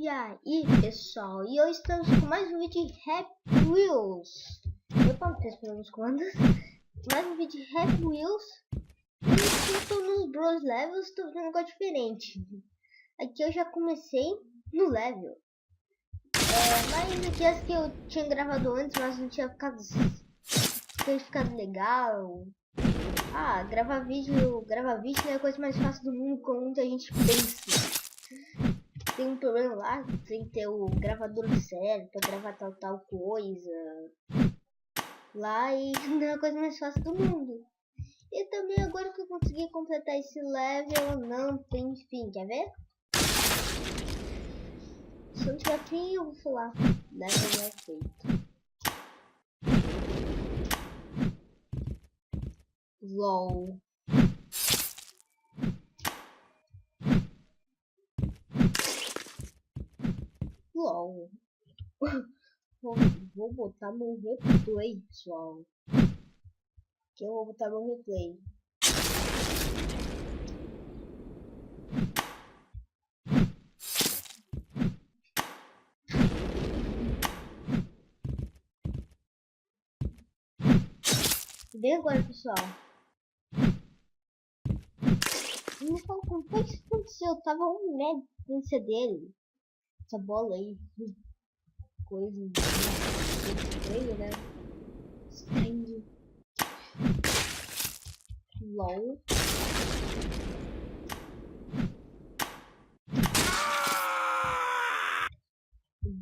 E aí, pessoal, e hoje estamos com mais um vídeo de Happy Wheels. Eu não estou esperando os comandos. Mais um vídeo de Happy Wheels. E eu estou nos Bros Levels, estou fazendo um negócio diferente. Aqui eu já comecei no level. Mas aqui as que eu tinha gravado antes, mas não tinha ficado legal. Gravar vídeo não é a coisa mais fácil do mundo, como muita gente pensa. Tem um problema lá, tem que ter o gravador certo pra gravar tal coisa lá, e não é a coisa mais fácil do mundo. E também agora que eu consegui completar esse level, não tem fim, quer ver? Se não tiver fim, eu vou falar level é feito. LOL. LOL. Vou botar meu replay, pessoal. Que eu vou botar meu replay. Bem agora, pessoal. Me fala como foi que isso aconteceu. Eu tava um metro de distância dele. Essa bola aí. Coisa estranha, né? Estranho. LOL.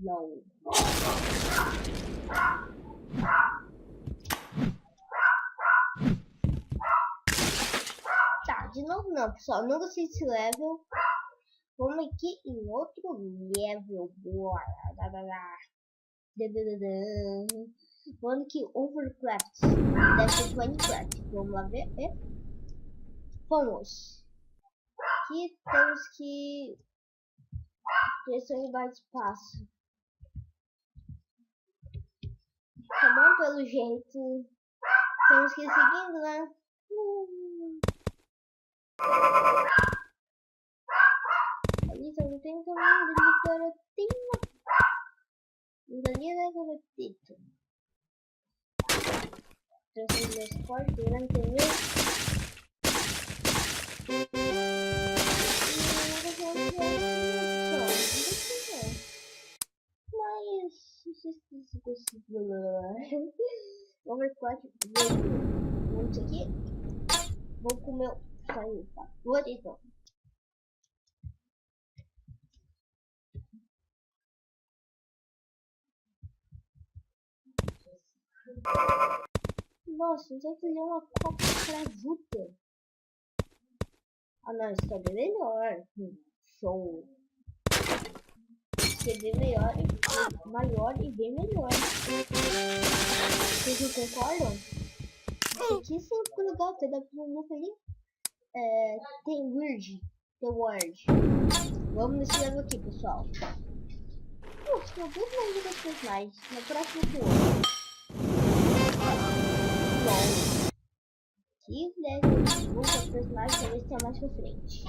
LOL. Tá, de novo não, pessoal. Não gostei desse level. Vamos aqui em outro level. Bora. Vamos aqui, Overcraft. Deve ser de Minecraft. Vamos lá ver. Vamos. Aqui temos que pressão embaixo de espaço. Tá bom, pelo jeito. Temos que ir seguindo, né? Ali também tem um caminho de garotinha. Dali é garotito. Trouxe meus cortes durante o meu. Overclock, vamos aqui. Vou com o meu sangue, tá? Vou então. Nossa, não sei se ele é uma copa cravuta. Não, isso é bem melhor. Show. Isso é bem melhor, maior e bem melhor. Vocês não concordam? Isso aqui sim ficou legal, até dá pra um look ali. Tem Word. Vamos nesse level aqui, pessoal. Nossa, eu vou mais jogar personagens. Na próxima rua. Bom. Aqui, né? Vou para personagem pra ver se tem mais pra frente.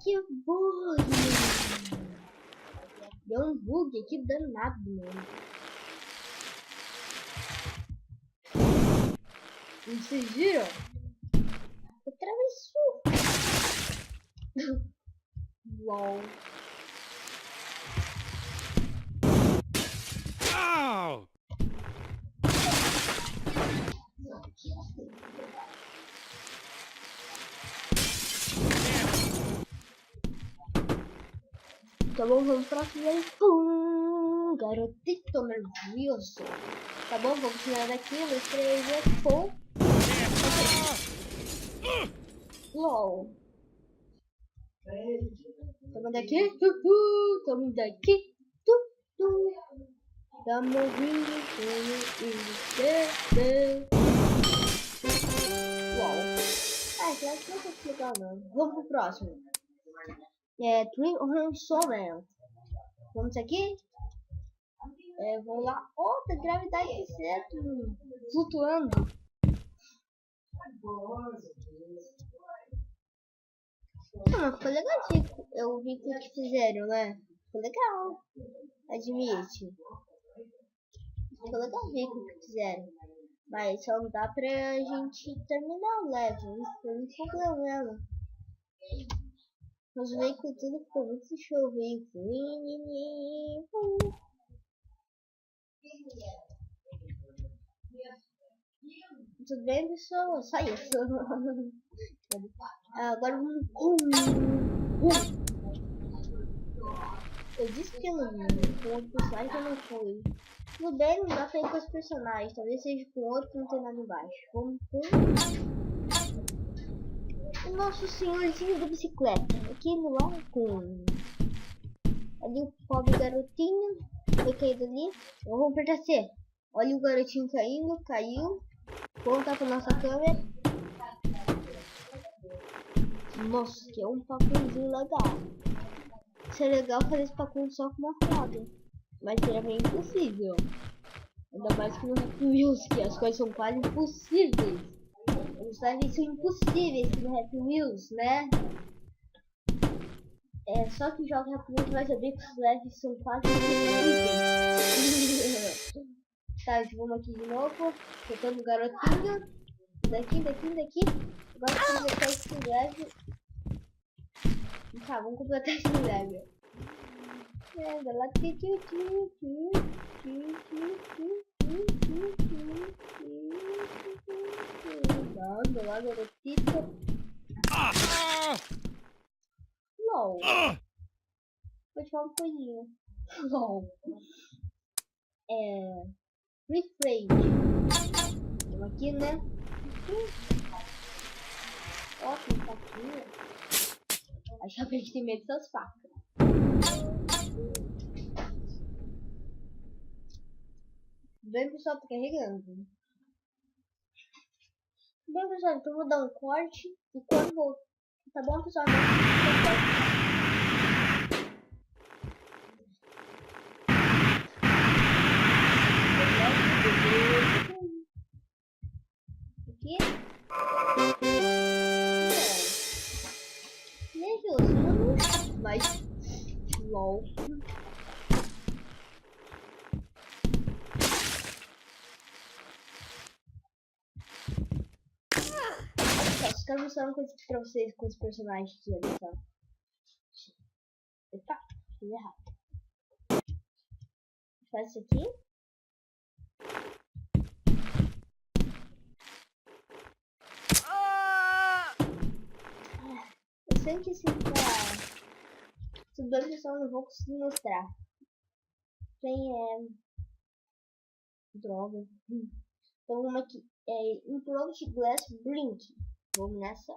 Que bug! Deu um bug aqui danado, mano. Vocês viram? Atravessou. LOL. Oh! Tá bom, vamos pro próximo. Pum, garotito nervioso. Tá bom, vamos tirar daqui. 1, 2, 3 e pum. LOL. Tamo daqui. Tamo daqui. Tamo vindo. LOL. Esse aqui não tá legal não. Vamos pro próximo. Twin Soment. Vamos aqui. Vamos lá. Outra gravidade certo. Flutuando. Mas foi legal eu vi o que fizeram, né? Foi legal. Admite. Foi legal ver o que fizeram. Mas só não dá pra gente terminar o level. Isso é um problema. Os veículos tudo ficou muito show. Tudo bem, pessoal? Só isso. Agora vamos com... Eu disse que eu não vi. Com outro personagem eu não fui. Tudo bem, não dá pra ir com os personagens. Talvez seja com outro que não tem nada embaixo. Vamos com... o nosso senhorzinho da bicicleta. Aqui no lado com... ali o pobre garotinho. Foi caído ali. Vamos apertar C. Olha o garotinho caindo. Caiu. Vamos voltar pra nossa câmera. Nossa, que é um pacozinho legal. Seria legal fazer esse pacote só com uma roda. Mas seria bem impossível. Ainda mais que no Happy Wheels, que as coisas são quase impossíveis. Os levels são impossíveis no Happy Wheels, né? É só que joga Happy Wheels vai saber que os levels são quase impossíveis. Tá, vamos aqui de novo. Botando o garotinho. Daqui. Agora vamos completar esse level. Tá, vamos completar esse level. Anda lá. Anda lá, garotito. LOL. Vou te falar uma coisinha. LOL. Refresh. Estamos aqui, né? Ó, tem faquinha. Acho que a gente tem medo dessas facas. Bem, pessoal, tá carregando. Bem, pessoal, então eu vou dar um corte. E quando vou... Tá bom, pessoal? Aqui. Nervosinho, mas LOL. Só quero mostrar uma coisa aqui pra vocês com os personagens aqui, olha só. Eita, fiz errado. Faz isso aqui. Eu sei que esse cara... Tudo bem, pessoal, não vou conseguir mostrar. Tem droga. Então vamos aqui. Improved Glass Blink. Vamos nessa.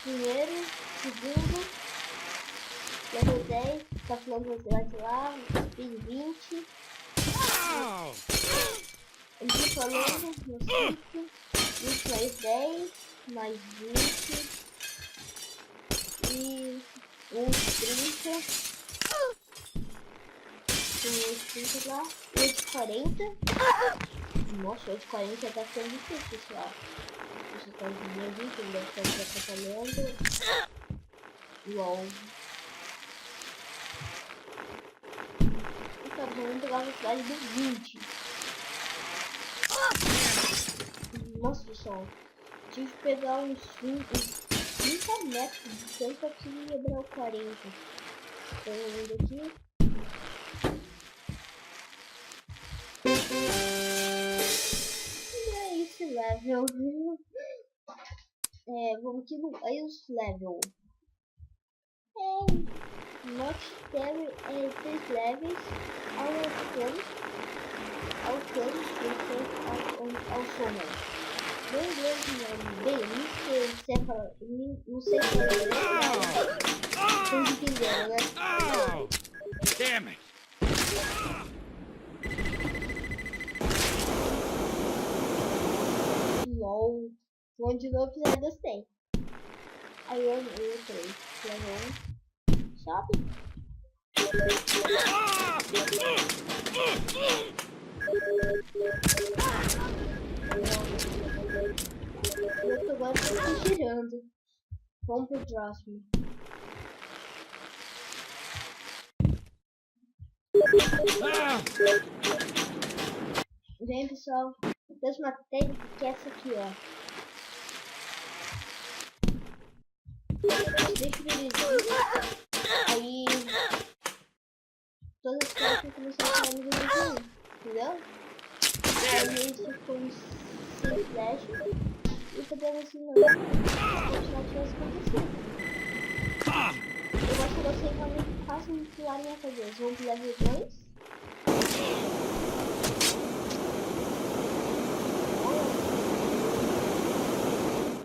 Primeiro, segundo, level 10, tá falando que vai lá, speed 20. Aqui falando no 5, isso mais 10, mais 20 e uns 30. Tem uns 30 lá, uns 40. Nossa, os 40 tá ficando difícil, pessoal. Deixa eu fazer o vídeo, que deve estar atrapalhando. LOL. Então, vamos pegar a velocidade do 20. Nossa, pessoal. Tive que pegar uns 30 metros de distância pra conseguir quebrar o 40. Então, vendo aqui. Level. Vamos aqui no Ice Level. Not there 3 levels. Ao sono. Bem grande, bem, não sei falar, vocês entenderam, né? Damn it! LOL. Vou de novo, já gostei. Aí eu 3. Level 1. Sobe. agora tá girando. Vamos pro próximo. Vem, pessoal. Temos uma técnica que é essa aqui, ó. Deixa eu ver. Aí todas as coisas começam a sair no vídeo, entendeu? Aí a gente ficou sem flash e podemos continuar tivesse acontecido. Eu acho que você realmente fácil de pular minha cabeça. Vamos pro level 2.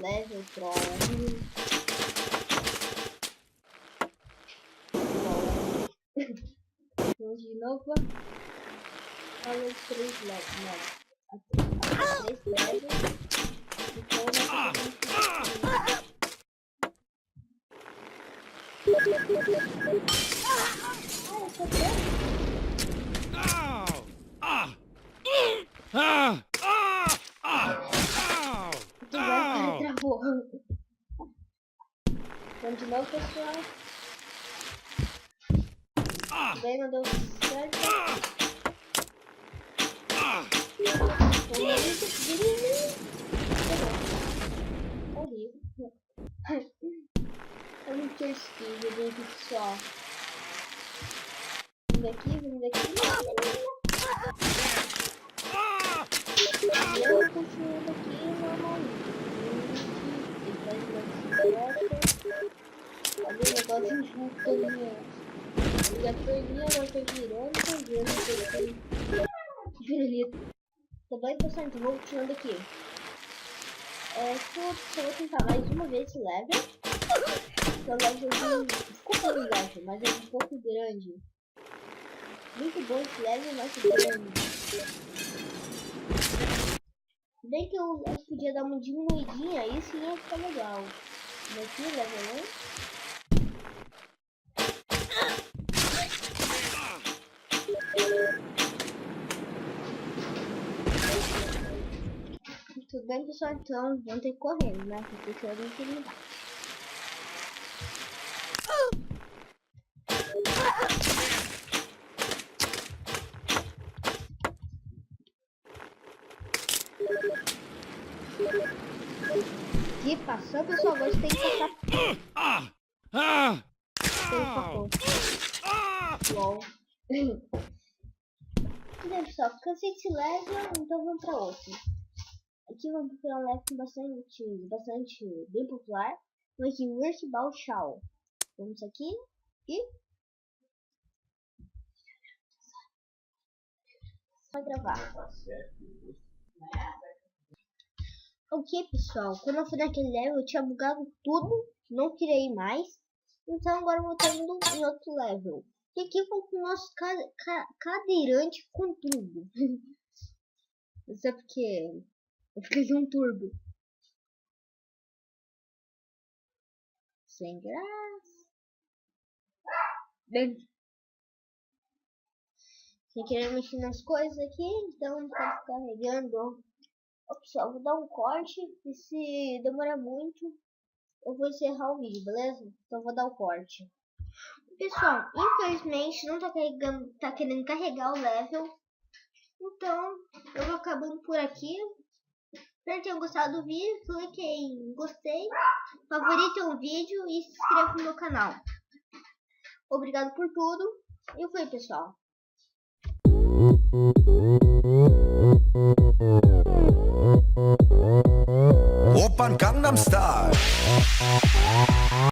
Level troll. Vamos de novo. Olha 3 levels. Não. 3 levels. Então travou. Vamos de novo, pessoal. Bem, não deu certo. Horrível. É muito esquivo, gente, pessoal. Vem daqui, vem daqui. E eu continuo aqui normalmente. Olha o negócio juntando. Já perdi, agora tô girando, pirulito. Tá bem, pessoal? Então vou continuando aqui. Só vou tentar mais uma vez esse level. Que é o level desculpa o level, mas é um pouco grande. Muito bom esse level, mas grande. Bem que eu podia dar uma diminuidinha, aí sim ia ficar legal. Daqui, level 1. Tudo bem, pessoal? Então vamos ter que correr, né? Porque eu não tenho idade. Que passou, pessoal? Agora tem que passar. Tem que passar. LOL. Tudo bem, pessoal? Cansei desse level, então vamos pra outro. Aqui vamos procurar um level bastante bem popular. Vamos aqui, Worst Ball Shaw. Vamos aqui e... Só gravar. Ok, pessoal. Quando eu fui naquele level, eu tinha bugado tudo. Não queria ir mais. Então agora eu vou estar indo em outro level. E aqui foi com o nosso cadeirante com turbo. Isso é porque eu fiquei de um turbo. Sem graça. Bem, sem querer mexer nas coisas aqui, então tá carregando. Ó, pessoal, vou dar um corte e se demorar muito, eu vou encerrar o vídeo, beleza? Então vou dar o corte. Pessoal, infelizmente não tá carregando, tá querendo carregar o level. Então, eu vou acabando por aqui. Espero que tenham gostado do vídeo. Clique em gostei, favorite o vídeo e se inscreva no meu canal. Obrigado por tudo. E foi, pessoal.